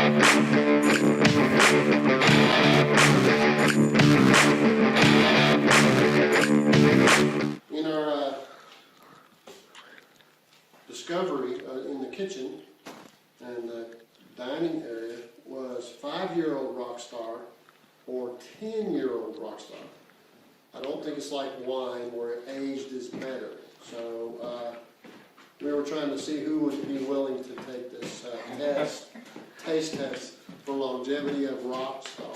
In our discovery in the kitchen and the dining area was 5-year-old Rockstar or 10-year-old Rockstar. I don't think it's like wine where aged is better. So we were trying to see who would be willing to take this taste test for longevity of Rockstar.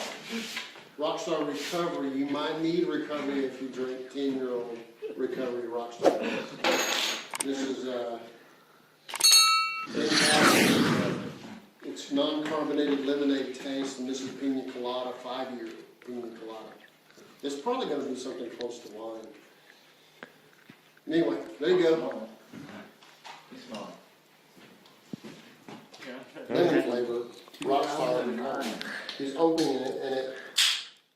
Rockstar Recovery, you might need recovery if you drink 10-year-old Recovery Rockstar. This is it's non-carbonated lemonade taste, and this is Pina Colada, 5-year Pina Colada. It's probably going to be something close to wine. Anyway, there you go. Lemon flavor, Rockstar. He's opening it, and it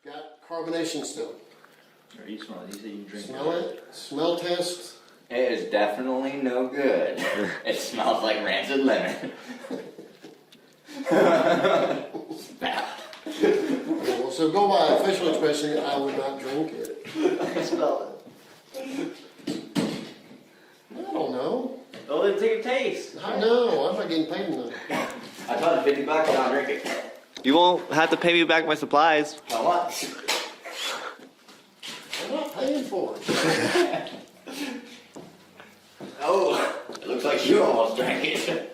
got carbonation still. Or you smell it, you say you drink Smell it. Smell test. It is definitely no good. It smells like rancid lemon. It's bad. Well, so go by official expression, I would not drink it. Smell it. I don't know. Oh, then take a taste. I know. I'm not getting paid enough. I told you $50 and I'll drink it. You won't have to pay me back my supplies. How much? I'm not paying for it. Oh, it looks like you almost drank it.